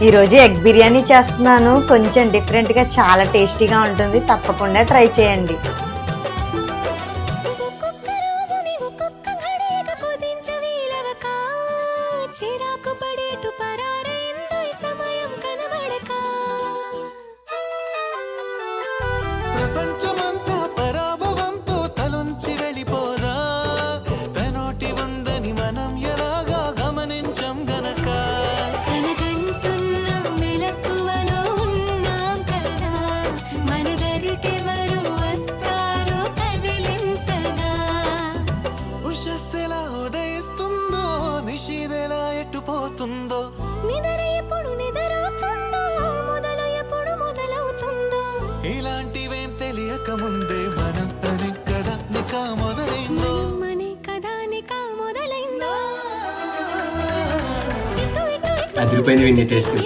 ఈరోజు ఎగ్ బిర్యానీ చేస్తున్నాను. కొంచెం డిఫరెంట్గా చాలా టేస్టీగా ఉంటుంది. తప్పకుండా ట్రై చేయండి. ప్రపంచమంతా పరాభవంతో తలొంచి వెళ్ళిపోదా, తనోటి ఉందని మనం ఎలాగా గమనించం గనక. మెలకువలో ఉన్నాం కదా, మన దరికెవరు వస్తారో కదిలించగా. ఉషస్సెలా ఉదయిస్తుందో, నిషిదెలా ఎట్టుపోతుందో, నిద్ర ఎప్పుడు నిద్రవుతుందో, మొదలు ఎప్పుడు మొదలవుతుందో. ఇలాంటివేం తెలియక ముందే మనం అని కదా నికా మొదలైందో. మనే కదా నికా మొదలైందో. అదిరిపోయింది విన్నీ టేస్ట్.